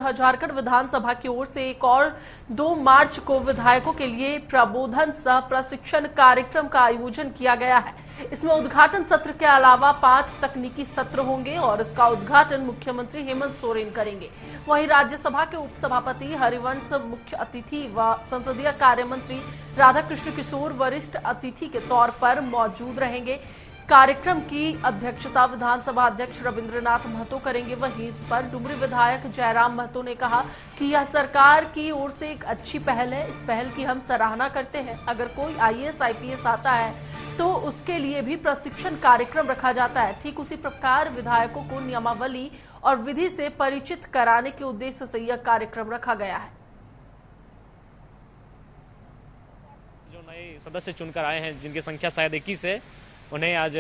जहां झारखंड विधानसभा की ओर से एक और 2 मार्च को विधायकों के लिए प्रबोधन सह प्रशिक्षण कार्यक्रम का आयोजन किया गया है। इसमें उद्घाटन सत्र के अलावा 5 तकनीकी सत्र होंगे और इसका उद्घाटन मुख्यमंत्री हेमंत सोरेन करेंगे। वहीं राज्यसभा के उपसभापति हरिवंश मुख्य अतिथि व संसदीय कार्य मंत्री राधाकृष्ण किशोर वरिष्ठ अतिथि के तौर पर मौजूद रहेंगे। कार्यक्रम की अध्यक्षता विधानसभा अध्यक्ष रविंद्रनाथ महतो करेंगे। वहीं इस पर डुमरी विधायक जयराम महतो ने कहा कि यह सरकार की ओर से एक अच्छी पहल है। इस पहल की हम सराहना करते हैं। अगर कोई आईएएस आईपीएस आता है तो उसके लिए भी प्रशिक्षण कार्यक्रम रखा जाता है। ठीक उसी प्रकार विधायकों को नियमावली और विधि से परिचित कराने के उद्देश्य से यह कार्यक्रम रखा गया है। जो नए सदस्य चुनकर आए हैं, जिनकी संख्या शायद 21 है, उन्हें आज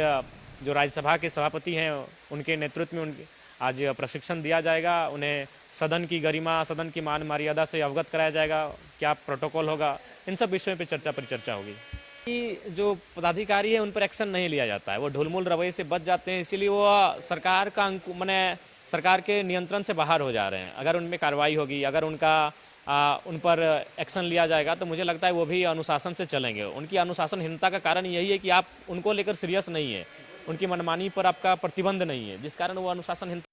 जो राज्यसभा के सभापति हैं उनके नेतृत्व में आज प्रशिक्षण दिया जाएगा। उन्हें सदन की गरिमा, सदन की मान मर्यादा से अवगत कराया जाएगा। क्या प्रोटोकॉल होगा, इन सब विषयों पर चर्चा होगी। कि जो पदाधिकारी है उन पर एक्शन नहीं लिया जाता है, वो ढुलमुल रवैये से बच जाते हैं, इसीलिए वो सरकार का सरकार के नियंत्रण से बाहर हो जा रहे हैं। अगर उनमें कार्रवाई होगी, अगर उन पर एक्शन लिया जाएगा तो मुझे लगता है वो भी अनुशासन से चलेंगे। उनकी अनुशासनहीनता का कारण यही है कि आप उनको लेकर सीरियस नहीं है, उनकी मनमानी पर आपका प्रतिबंध नहीं है, जिस कारण वो अनुशासनहीनता।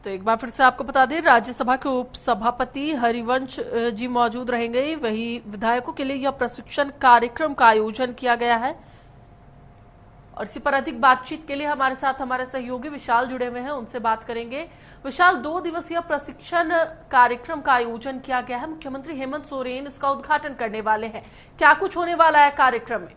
तो एक बार फिर से आपको बता दें, राज्यसभा के उपसभापति हरिवंश जी मौजूद रहेंगे। वहीं विधायकों के लिए यह प्रशिक्षण कार्यक्रम का आयोजन किया गया है। और इसी पर अधिक बातचीत के लिए हमारे साथ हमारे सहयोगी विशाल जुड़े हुए हैं, उनसे बात करेंगे। विशाल, 2 दिवसीय प्रशिक्षण कार्यक्रम का आयोजन किया गया है। मुख्यमंत्री हेमंत सोरेन इसका उद्घाटन करने वाले हैं। क्या कुछ होने वाला है कार्यक्रम में?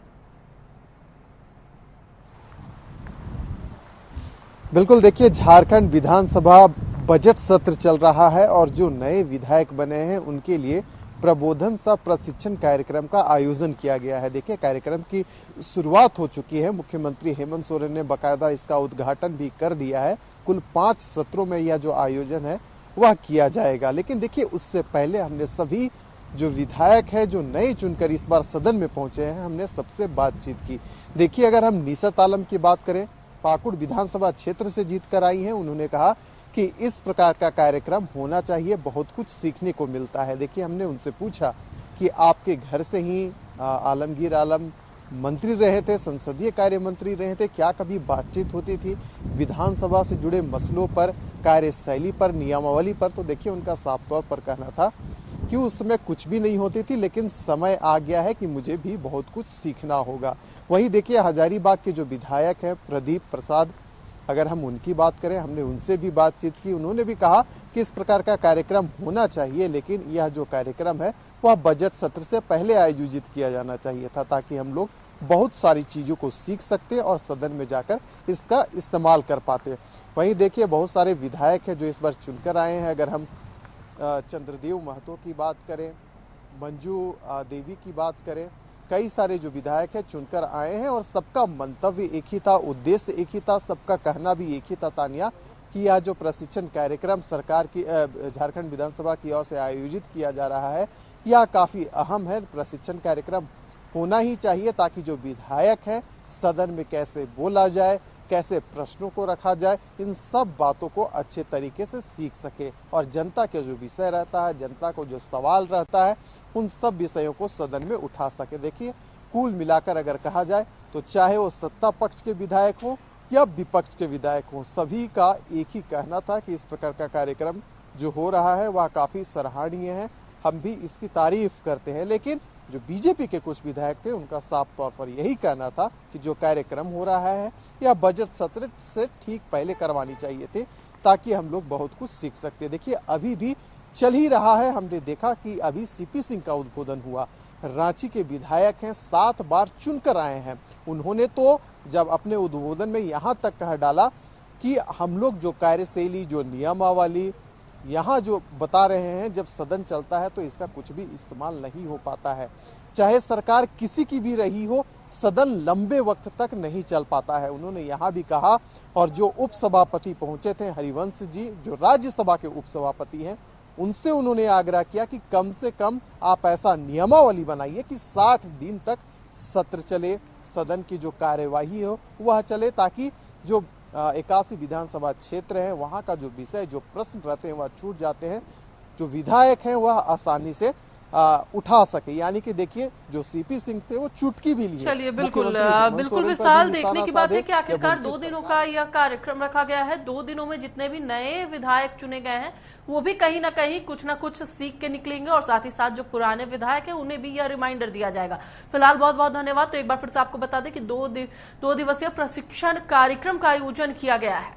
बिल्कुल, देखिए, झारखंड विधानसभा बजट सत्र चल रहा है और जो नए विधायक बने हैं उनके लिए प्रबोधन सह प्रशिक्षण कार्यक्रम का आयोजन किया गया है। देखिए, कार्यक्रम की शुरुआत हो चुकी है। मुख्यमंत्री हेमंत सोरेन ने बाकायदा इसका उद्घाटन भी कर दिया है। कुल 5 सत्रों में यह जो आयोजन है वह किया जाएगा। लेकिन देखिए, उससे पहले हमने सभी जो विधायक है जो नए चुनकर इस बार सदन में पहुंचे हैं, हमने सबसे बातचीत की। देखिए, अगर हम निशत आलम की बात करें, पाकुड़ विधानसभा क्षेत्र से जीत कर आई हैं, उन्होंने कहा कि इस प्रकार का कार्यक्रम होना चाहिए, बहुत कुछ सीखने को मिलता है। देखिए, हमने उनसे पूछा कि आपके घर से ही आलमगीर आलम मंत्री रहे थे, संसदीय कार्य मंत्री रहे थे, क्या कभी बातचीत होती थी विधानसभा से जुड़े मसलों पर, कार्यशैली पर, नियमावली पर? तो देखिए, उनका साफ तौर पर कहना था कि उस समय कुछ भी नहीं होती थी, लेकिन समय आ गया है कि मुझे भी बहुत कुछ सीखना होगा। वहीं देखिए, हजारीबाग के जो विधायक हैं प्रदीप प्रसाद, अगर हम उनकी बात करें, हमने उनसे भी बातचीत की। उन्होंने भी कहा कि इस प्रकार का कार्यक्रम होना चाहिए, लेकिन यह जो कार्यक्रम है वह बजट सत्र से पहले आयोजित किया जाना चाहिए था, ताकि हम लोग बहुत सारी चीजों को सीख सकते और सदन में जाकर इसका इस्तेमाल कर पाते। वहीं देखिए, बहुत सारे विधायक हैं जो इस बार चुनकर आए हैं। अगर हम चंद्रदेव महतो की बात करें, मंजू देवी की बात करें, कई सारे जो विधायक हैं चुनकर आए हैं और सबका मंतव्य एक ही था, उद्देश्य एक ही था, सबका कहना भी एक ही था, तानिया, कि यह जो प्रशिक्षण कार्यक्रम सरकार की झारखंड विधानसभा की ओर से आयोजित किया जा रहा है, यह काफी अहम है। प्रशिक्षण कार्यक्रम होना ही चाहिए ताकि जो विधायक है सदन में कैसे बोला जाए, कैसे प्रश्नों को रखा जाए, इन सब बातों को अच्छे तरीके से सीख सके और जनता के जो विषय रहता है, जनता को जो सवाल रहता है, उन सब विषयों को सदन में उठा सके। देखिए, कुल मिलाकर अगर कहा जाए तो चाहे वो सत्ता पक्ष के विधायक हो या विपक्ष के विधायक हो, सभी का एक ही कहना था कि इस प्रकार का कार्यक्रम जो हो रहा है वह काफी सराहनीय है, हम भी इसकी तारीफ करते हैं। लेकिन जो बीजेपी के कुछ विधायक थे, उनका साफ तौर पर यही कहना था कि जो कार्यक्रम हो रहा है यह बजट सत्र से ठीक पहले करवानी चाहिए थे, ताकि हम लोग बहुत कुछ सीख सकते। देखिए, अभी भी चल ही रहा है। हमने देखा कि अभी सीपी सिंह का उद्बोधन हुआ। रांची के विधायक हैं, 7 बार चुनकर आए हैं। उन्होंने तो जब अपने उद्बोधन में यहाँ तक कह डाला कि हम लोग जो कार्यशैली, जो नियमावली यहाँ जो बता रहे हैं, जब सदन चलता है तो इसका कुछ भी इस्तेमाल नहीं हो पाता है। चाहे सरकार किसी की भी रही हो, सदन लंबे वक्त तक नहीं चल पाता है। उन्होंने यहाँ भी कहा। और जो उपसभापति पहुंचे थे हरिवंश जी, जो राज्यसभा के उपसभापति हैं, उनसे उन्होंने आग्रह किया कि कम से कम आप ऐसा नियमावली बनाइए कि 60 दिन तक सत्र चले, सदन की जो कार्यवाही हो वह चले, ताकि जो 81 विधानसभा क्षेत्र है, वहां का जो विषय, जो प्रश्न रहते हैं वह छूट जाते हैं, जो विधायक हैं वह आसानी से उठा सके। यानी कि देखिए जो सीपी सिंह थे वो चुटकी भी लिए। चलिए बिल्कुल मुख्यमंत्री बिल्कुल हेमंत सोरेन पर विशाल, भी देखने निशाना की बात है साधे कि आखिरकार जब 2 उनके दिनों का यह कार्यक्रम रखा गया है। 2 दिनों में जितने भी नए विधायक चुने गए हैं वो भी कहीं ना कुछ सीख के निकलेंगे और साथ ही साथ जो पुराने विधायक हैं उन्हें भी यह रिमाइंडर दिया जाएगा। फिलहाल बहुत बहुत धन्यवाद। तो एक बार फिर से आपको बता दें कि 2 दिवसीय प्रशिक्षण कार्यक्रम का आयोजन किया गया है।